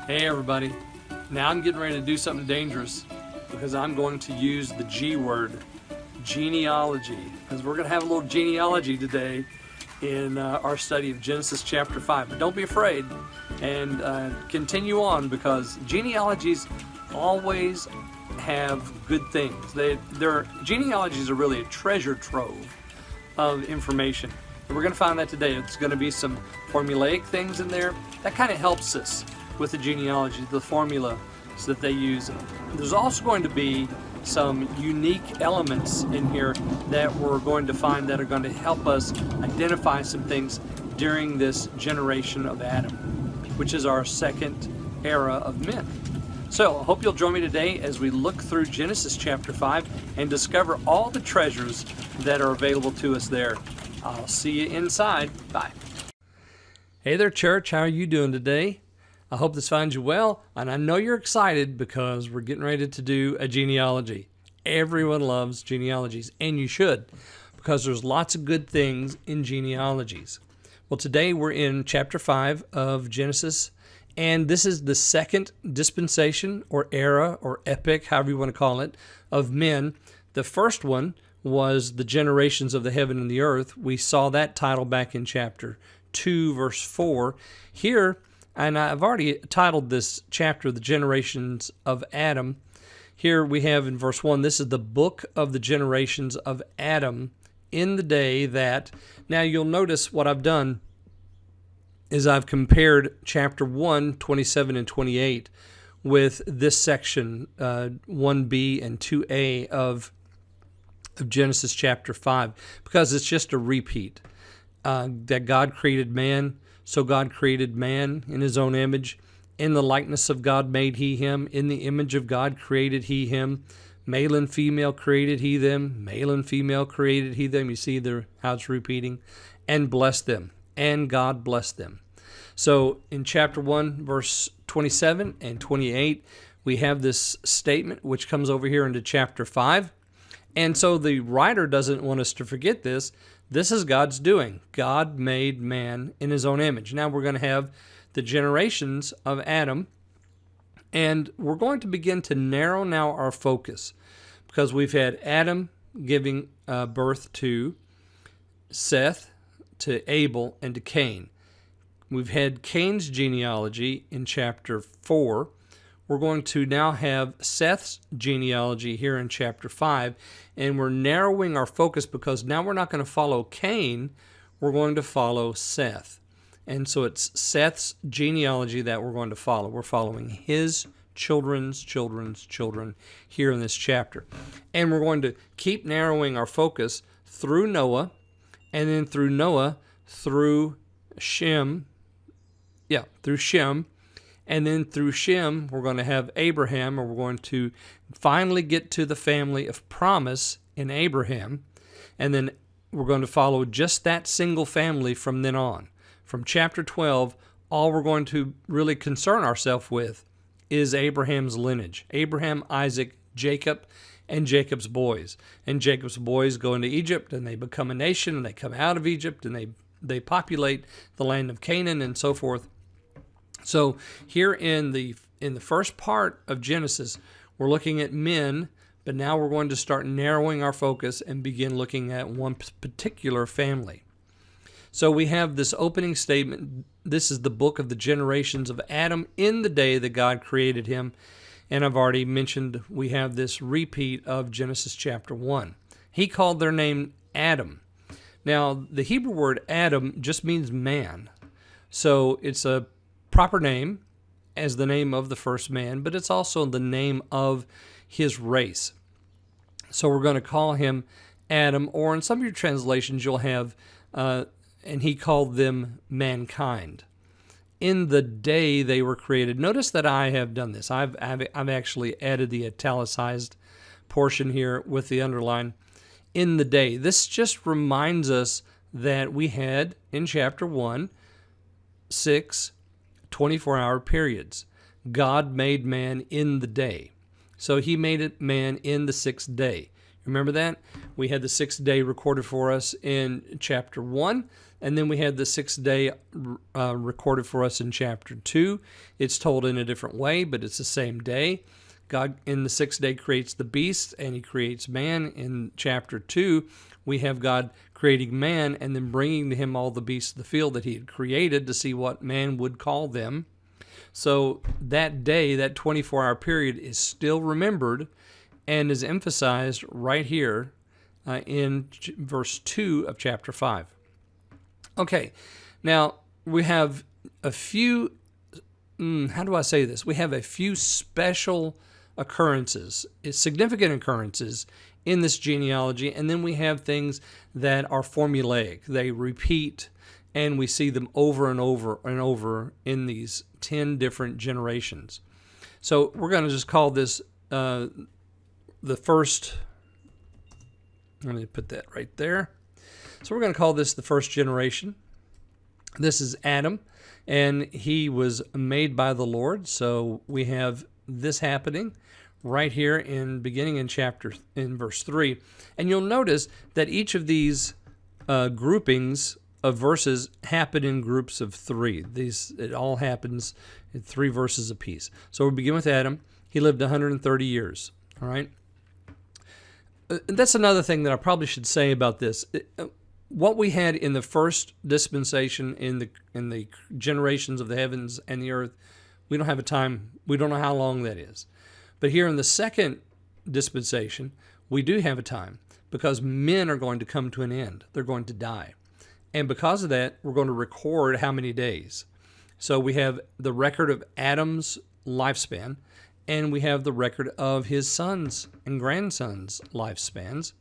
Hey everybody, now I'm getting ready to do something dangerous because I'm going to use the G word, genealogy, because we're going to have a little genealogy today in our study of Genesis chapter 5. But don't be afraid and continue on, because genealogies always have good things. Genealogies are really a treasure trove of information. And we're going to find that today. It's going to be some formulaic things in there. That kind of helps us with the genealogy, the formulas that they use. There's also going to be some unique elements in here that we're going to find that are going to help us identify some things during this generation of Adam, which is our second era of men. So I hope you'll join me today as we look through Genesis chapter 5 and discover all the treasures that are available to us there. I'll see you inside. Bye. Hey there, church. How are you doing today? I hope this finds you well, and I know you're excited because we're getting ready to do a genealogy. Everyone loves genealogies, and you should, because there's lots of good things in genealogies. Well, today we're in chapter 5 of Genesis, and this is the second dispensation or era or epic, however you want to call it, of men. The first one was the generations of the heaven and the earth. We saw that title back in chapter 2, verse 4. Here, and I've already titled this chapter, The Generations of Adam. Here we have in verse 1, this is the book of the generations of Adam in the day that... Now you'll notice what I've done is I've compared chapter 1, 27 and 28 with this section, 1b and 2a of Genesis chapter 5, because it's just a repeat. That God created man, so God created man in his own image. In the likeness of God made he him. In the image of God created he him. Male and female created he them. Male and female created he them. You see how it's repeating. And blessed them. And God blessed them. So in chapter 1, verse 27 and 28, we have this statement which comes over here into chapter 5. And so the writer doesn't want us to forget this. This is God's doing. God made man in his own image. Now we're going to have the generations of Adam, and we're going to begin to narrow now our focus, because we've had Adam giving birth to Seth, to Abel, and to Cain. We've had Cain's genealogy in chapter 4. We're going to now have Seth's genealogy here in chapter 5, and we're narrowing our focus because now we're not going to follow Cain, we're going to follow Seth. And so it's Seth's genealogy that we're going to follow. We're following his children's children here in this chapter. And we're going to keep narrowing our focus through Noah, and then through Noah, through Shem, and then through Shem, we're going to have Abraham, or we're going to finally get to the family of promise in Abraham. And then we're going to follow just that single family from then on. From chapter 12, all we're going to really concern ourselves with is Abraham's lineage. Abraham, Isaac, Jacob, and Jacob's boys. And Jacob's boys go into Egypt, and they become a nation, and they come out of Egypt, and they populate the land of Canaan and so forth. So here in the first part of Genesis, we're looking at men, but now we're going to start narrowing our focus and begin looking at one particular family. So we have this opening statement. This is the book of the generations of Adam in the day that God created him. And I've already mentioned we have this repeat of Genesis chapter 1. He called their name Adam. Now, the Hebrew word Adam just means man. So it's a proper name as the name of the first man, but it's also the name of his race. So we're going to call him Adam, or in some of your translations you'll have, and he called them mankind. In the day they were created. Notice that I have done this. I've actually added the italicized portion here with the underline. In the day. This just reminds us that we had in chapter 1, 6 24-hour periods. God made man in the day. So he made it man in the sixth day. Remember that? We had the 6th day recorded for us in chapter 1, and then we had the 6th day recorded for us in chapter 2. It's told in a different way, but it's the same day. God in the 6th day creates the beast, and he creates man. In chapter 2, we have God creating man and then bringing to him all the beasts of the field that he had created to see what man would call them. So that day, that 24-hour period, is still remembered and is emphasized right here in verse 2 of chapter 5. Okay, now we have a few, how do I say this? We have a few special occurrences, significant occurrences in this genealogy, and then we have things that are formulaic. They repeat, and we see them over and over and over in these 10 different generations. So we're going to just call this the first, let me put that right there. So we're going to call this the first generation. This is Adam, and he was made by the Lord. So we have this happening right here beginning in verse 3. And you'll notice that each of these groupings of verses happen in groups of 3. It all happens in 3 verses apiece. So we begin with Adam. He lived 130 years. All right. That's another thing that I probably should say about this. What we had in the first dispensation, in the generations of the heavens and the earth, we don't have a time. We don't know how long that is. But here in the second dispensation, we do have a time, because men are going to come to an end. They're going to die. And because of that, we're going to record how many days. So we have the record of Adam's lifespan, and we have the record of his sons and grandsons' lifespans.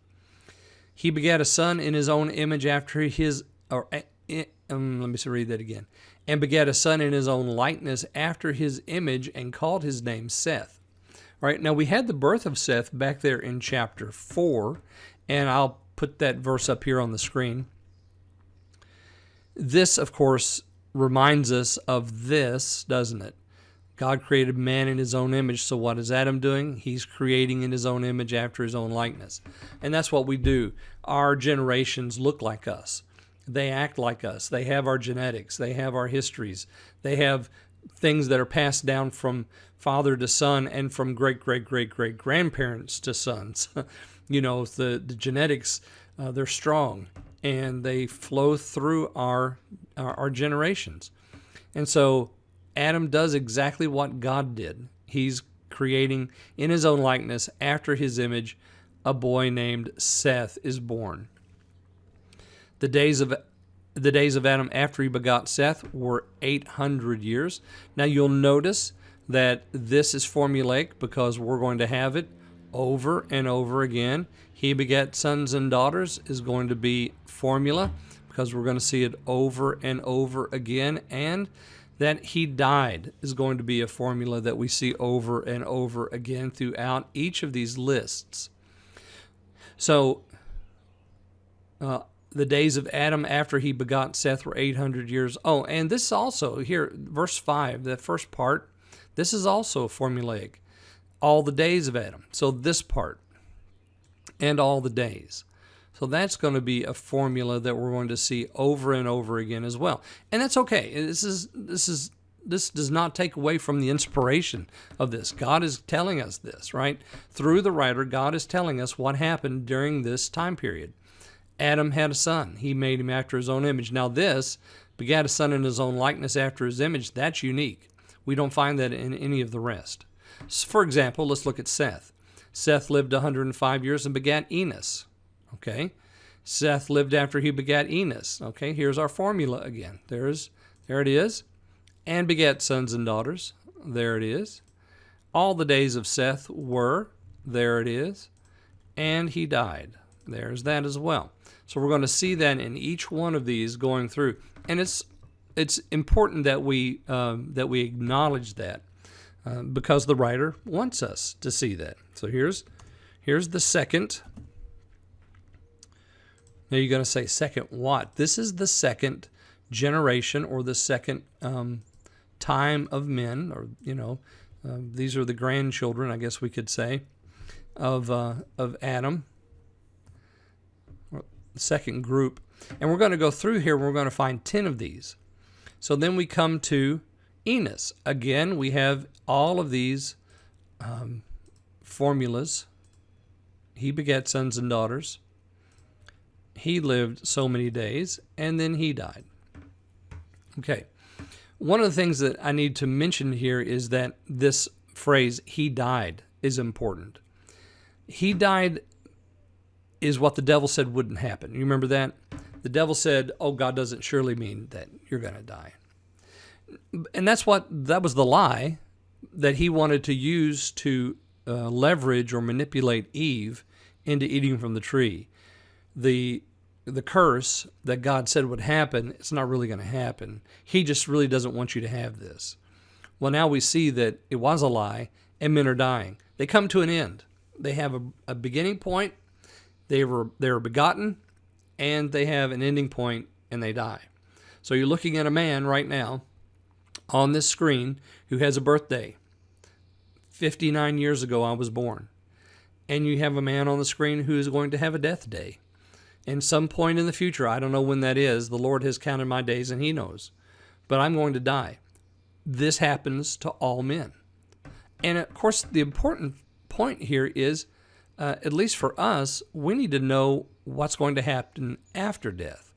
He begat a son in his own image after his, let me read that again. And begat a son in his own likeness after his image, and called his name Seth. All right, now we had the birth of Seth back there in chapter 4, and I'll put that verse up here on the screen. This, of course, reminds us of this, doesn't it? God created man in his own image, so what is Adam doing? He's creating in his own image after his own likeness. And that's what we do. Our generations look like us. They act like us. They have our genetics. They have our histories. They have things that are passed down from father to son and from great-great-great-great-grandparents to sons. You know, the genetics, they're strong, and they flow through our generations. And so Adam does exactly what God did. He's creating in his own likeness, after his image. A boy named Seth is born. The days of Adam after he begot Seth were 800 years. Now you'll notice that this is formulaic, because we're going to have it over and over again. He begat sons and daughters is going to be formula, because we're going to see it over and over again. And that he died is going to be a formula that we see over and over again throughout each of these lists. So the days of Adam after he begot Seth were 800 years. Oh, and this also here, verse 5, the first part, this is also formulaic. All the days of Adam. So this part, and all the days. So that's going to be a formula that we're going to see over and over again as well. And that's okay. This does not take away from the inspiration of this. God is telling us this, right? Through the writer, God is telling us what happened during this time period. Adam had a son. He made him after his own image. Now this, begat a son in his own likeness after his image, that's unique. We don't find that in any of the rest. So for example, let's look at Seth. Seth lived 105 years and begat Enos. Okay, Seth lived after he begat Enos. Okay, here's our formula again. There it is. And begat sons and daughters. There it is. All the days of Seth were. There it is. And he died. There's that as well. So we're going to see that in each one of these going through, and it's important that we acknowledge that because the writer wants us to see that. So here's the second. Now you're going to say, second what? This is the second generation, or the second time of men, or these are the grandchildren, I guess we could say, of Adam. second group. And we're going to go through here, and we're going to find 10 of these. So then we come to Enos. Again, we have all of these formulas. He begat sons and daughters. He lived so many days, and then he died. Okay. One of the things that I need to mention here is that this phrase, he died, is important. He died is what the devil said wouldn't happen. You remember that? The devil said, oh, God doesn't surely mean that you're going to die. And that was the lie that he wanted to use to leverage or manipulate Eve into eating from the tree. The curse that God said would happen, it's not really going to happen. He just really doesn't want you to have this. Well, now we see that it was a lie, and men are dying. They come to an end. They have a beginning point, they were begotten, and they have an ending point, and they die. So you're looking at a man right now on this screen who has a birthday. 59 years ago I was born. And you have a man on the screen who is going to have a death day. And some point in the future, I don't know when that is, the Lord has counted my days and he knows. But I'm going to die. This happens to all men. And of course, the important point here is, at least for us, we need to know what's going to happen after death.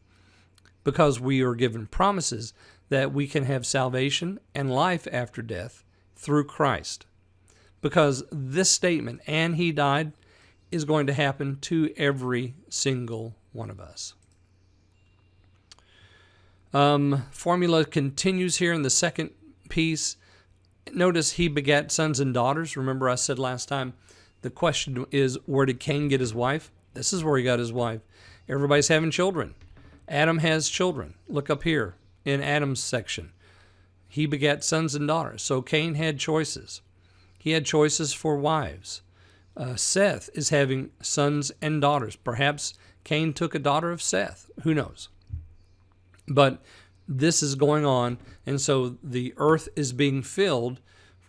Because we are given promises that we can have salvation and life after death through Christ. Because this statement, and he died, is going to happen to every single one of us. Formula continues here in the second piece. Notice he begat sons and daughters. Remember I said last time, the question is, where did Cain get his wife? This is where he got his wife. Everybody's having children. Adam has children. Look up here in Adam's section. He begat sons and daughters. So Cain had choices. He had choices for wives. Seth is having sons and daughters. Perhaps Cain took a daughter of Seth. Who knows? But this is going on, and so the earth is being filled.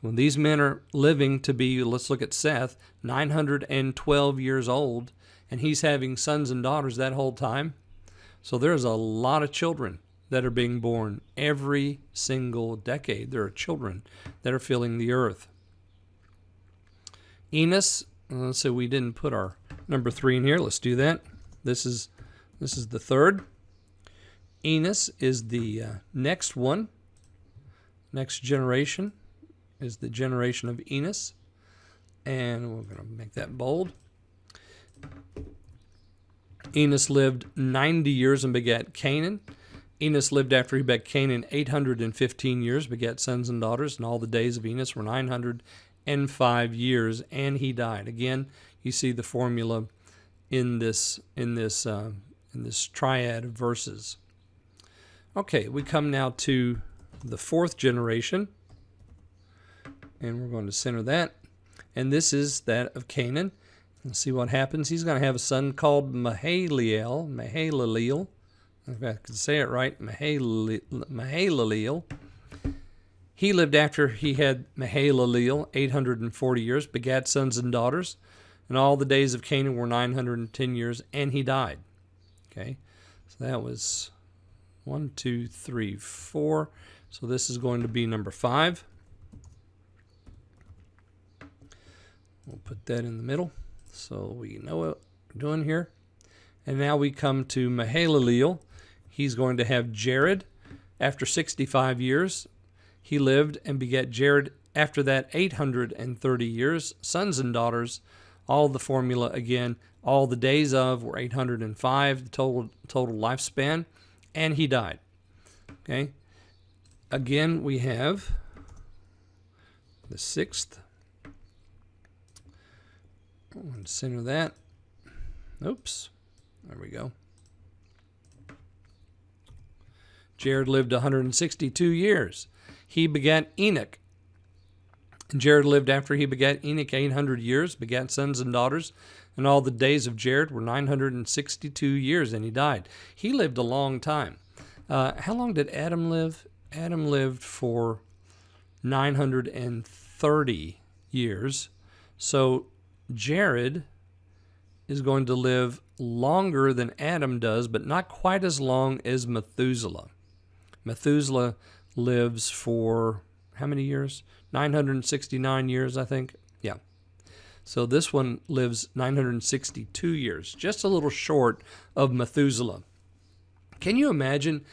When these men are living to be, let's look at Seth, 912 years old, and he's having sons and daughters that whole time. So there's a lot of children that are being born every single decade. There are children that are filling the earth. Enos, so we didn't put our number 3 in here. Let's do that. This is the third. Enos is the next one. Next generation is the generation of Enos. And we're going to make that bold. Enos lived 90 years and begat Canaan. Enos lived after he begat Canaan 815 years, begat sons and daughters, and all the days of Enos were 905 years, and he died. Again, you see the formula in this triad of verses. Okay, we come now to the fourth generation, and we're going to center that. And this is that of Canaan. Let's see what happens. He's going to have a son called Mahalaleel. If I can say it right, Mahalaleel. He lived after he had Mahalaleel 840 years, begat sons and daughters, and all the days of Canaan were 910 years, and he died. Okay, so that was 1, 2, 3, 4. So this is going to be number 5. We'll put that in the middle so we know what we're doing here. And now we come to Mahalaleel. He's going to have Jared after 65 years. He lived and begat Jared after that 830 years, sons and daughters. All the formula again, all the days of were 805, the total lifespan, and he died. Okay. Again, we have the 6th. I want to center that. Oops. There we go. Jared lived 162 years. He begat Enoch. And Jared lived after he begat Enoch 800 years, begat sons and daughters, and all the days of Jared were 962 years, and he died. He lived a long time. How long did Adam live? Adam lived for 930 years. So Jared is going to live longer than Adam does, but not quite as long as Methuselah. Methuselah lives for how many years? 969 years, I think. Yeah. So this one lives 962 years, just a little short of Methuselah. Can you imagine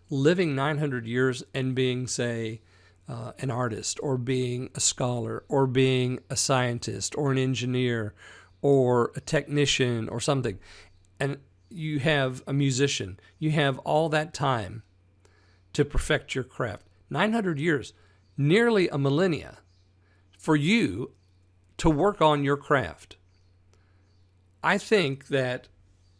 living 900 years and being, say, an artist, or being a scholar, or being a scientist, or an engineer, or a technician, or something, and you have a musician, you have all that time to perfect your craft. 900 years, nearly a millennia, for you to work on your craft. I think that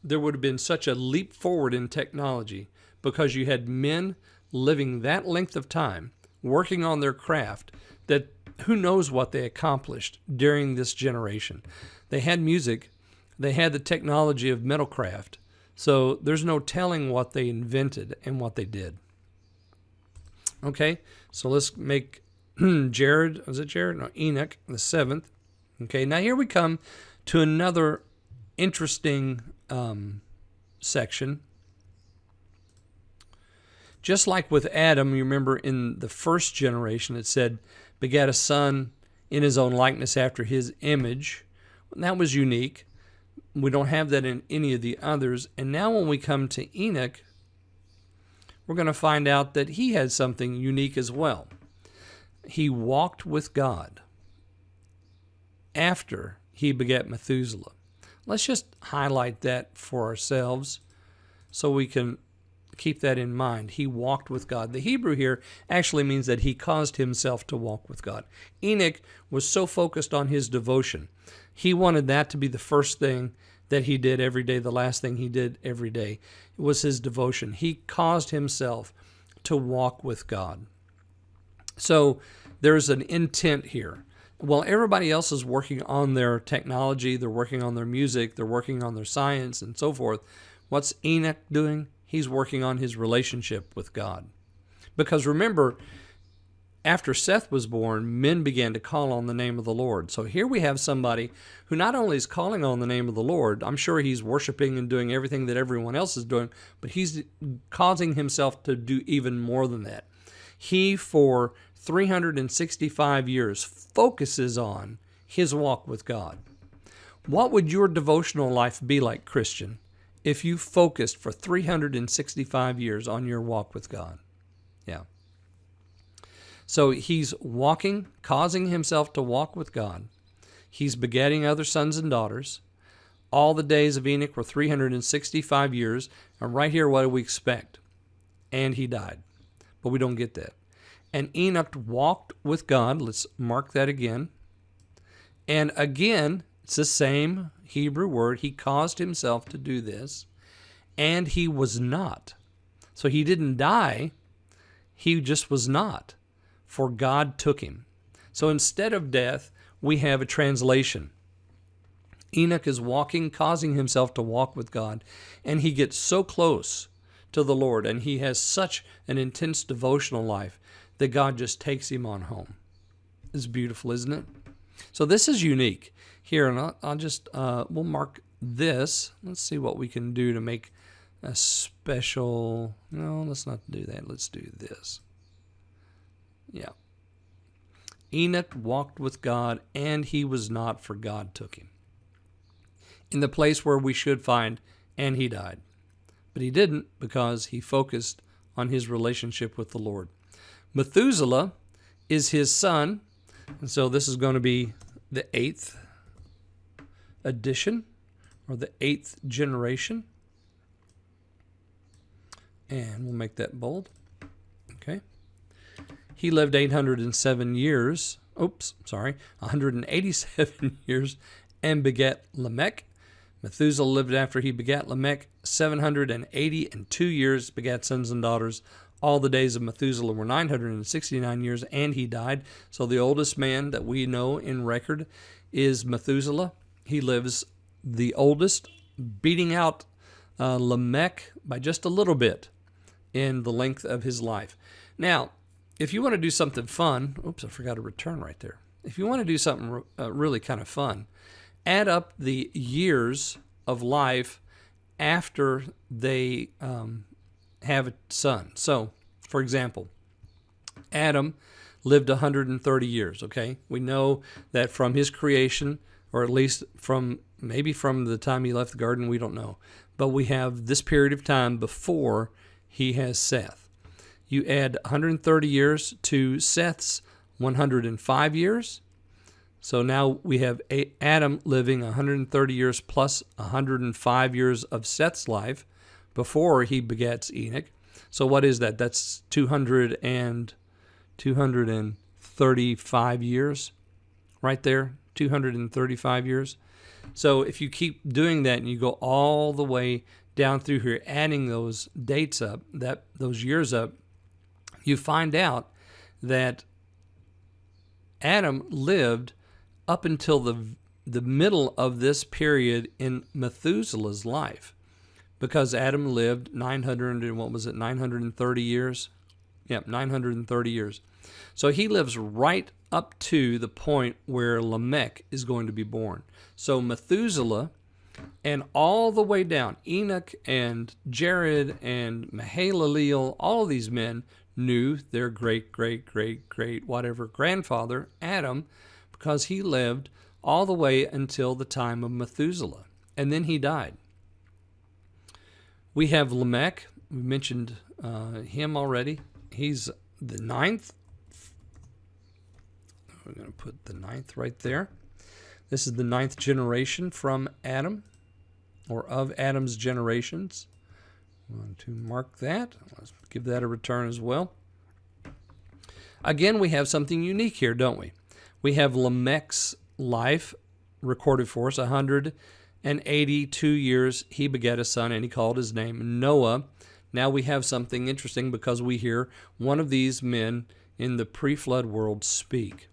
there would have been such a leap forward in technology because you had men living that length of time working on their craft, that who knows what they accomplished during this generation. They had music, they had the technology of metalcraft, so there's no telling what they invented and what they did. Okay, so let's make Jared, was it Jared? No, Enoch, the seventh. Okay, now here we come to another interesting section. Just like with Adam, you remember in the first generation it said, begat a son in his own likeness after his image. That was unique. We don't have that in any of the others. And now when we come to Enoch, we're going to find out that he had something unique as well. He walked with God after he begat Methuselah. Let's just highlight that for ourselves so we can keep that in mind. He walked with God. The Hebrew here actually means that he caused himself to walk with God. Enoch was so focused on his devotion. He wanted that to be the first thing that he did every day, the last thing he did every day. It was his devotion. He caused himself to walk with God. So there's an intent here. While everybody else is working on their technology, they're working on their music, they're working on their science and so forth, what's Enoch doing? He's working on his relationship with God. Because remember, after Seth was born, men began to call on the name of the Lord. So here we have somebody who not only is calling on the name of the Lord, I'm sure he's worshiping and doing everything that everyone else is doing, but he's causing himself to do even more than that. He, for 365 years, focuses on his walk with God. What would your devotional life be like, Christian, if you focused for 365 years on your walk with God? Yeah. So he's walking, causing himself to walk with God. He's begetting other sons and daughters. All the days of Enoch were 365 years. And right here, what do we expect? And he died. But we don't get that. And Enoch walked with God. Let's mark that again. And again, it's the same Hebrew word. He caused himself to do this. And he was not. So he didn't die. He just was not. For God took him. So instead of death, we have a translation. Enoch is walking, causing himself to walk with God. And he gets so close to the Lord. And he has such an intense devotional life that God just takes him on home. It's beautiful, isn't it? So this is unique here, and I'll just, we'll mark this. Let's see what we can do to make a special, no, let's not do that. Let's do this. Yeah. Enoch walked with God, and he was not, for God took him. In the place where we should find, and he died. But he didn't, because he focused on his relationship with the Lord. Methuselah is his son, and so this is going to be the 8th edition, or the 8th generation. And we'll make that bold. Okay. He lived 807 years, 187 years, and begat Lamech. Methuselah lived after he begat Lamech 782 years, begat sons and daughters. All the days of Methuselah were 969 years, and he died. So the oldest man that we know in record is Methuselah. He lives the oldest, beating out Lamech by just a little bit in the length of his life. Now, if you want to do something fun, I forgot a return right there. If you want to do something really kind of fun, add up the years of life after they have a son. So, for example, Adam lived 130 years, okay? We know that from his creation, or at least from maybe from the time he left the garden, we don't know. But we have this period of time before he has Seth. You add 130 years to Seth's 105 years. So now we have Adam living 130 years plus 105 years of Seth's life before he begets Enoch. So what is that? That's 235 years right there, 235 years. So if you keep doing that and you go all the way down through here, adding those dates up, those years up, you find out that Adam lived up until the middle of this period in Methuselah's life, because Adam lived 930 years? Yep, 930 years. So he lives right up to the point where Lamech is going to be born. So Methuselah and all the way down, Enoch and Jared and Mahalaleel, all of these men knew their great whatever grandfather, Adam, because he lived all the way until the time of Methuselah. And then he died. We have Lamech. We mentioned him already. He's the ninth. We're going to put the ninth right there. This is the ninth generation from Adam, or of Adam's generations. I want to mark that. Let's give that a return as well. Again, we have something unique here, don't we? We have Lamech's life recorded for us, 182 years. He begat a son, and he called his name Noah. Now we have something interesting, because we hear one of these men in the pre-flood world speak.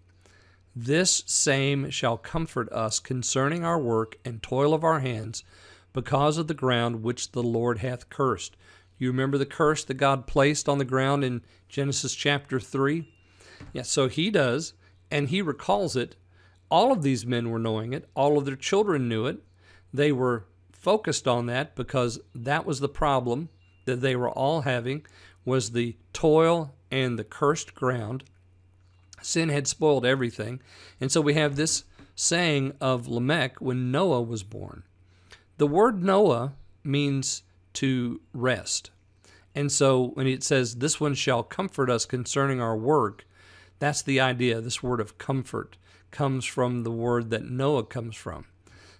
This same shall comfort us concerning our work and toil of our hands, because of the ground which the Lord hath cursed. You remember the curse that God placed on the ground in Genesis chapter 3? Yeah, so he does, and he recalls it. All of these men were knowing it. All of their children knew it. They were focused on that because that was the problem that they were all having, was the toil and the cursed ground. Sin had spoiled everything. And so we have this saying of Lamech when Noah was born. The word Noah means to rest. And so when it says, this one shall comfort us concerning our work, that's the idea. This word of comfort comes from the word that Noah comes from.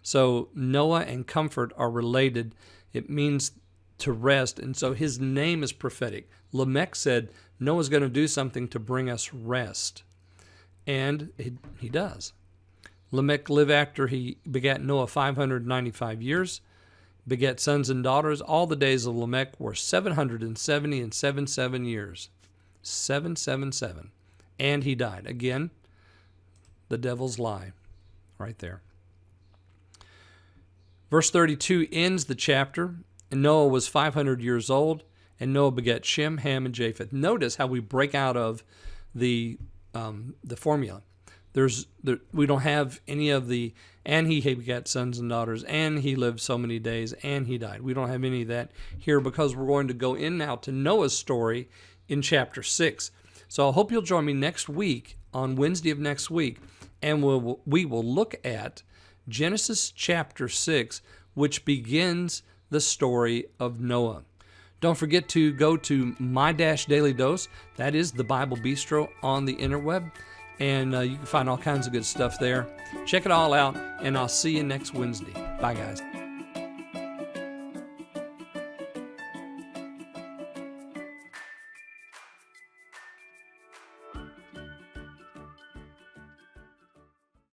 So Noah and comfort are related. It means to rest, and so his name is prophetic. Lamech said, Noah's going to do something to bring us rest. And he does. Lamech lived after he begat Noah 595 years, begat sons and daughters. All the days of Lamech were 770 and 77 years. 777. And he died. Again, the devil's lie right there. Verse 32 ends the chapter, and Noah was 500 years old, and Noah begat Shem, Ham, and Japheth. Notice how we break out of the formula. We don't have any of the, and he begat sons and daughters, and he lived so many days, and he died. We don't have any of that here because we're going to go in now to Noah's story in chapter 6. So I hope you'll join me next week, on Wednesday of next week, and we will look at Genesis chapter 6, which begins the story of Noah. Don't forget to go to My-Daily Dose. That is the Bible Bistro on the interweb. And you can find all kinds of good stuff there. Check it all out, and I'll see you next Wednesday. Bye, guys.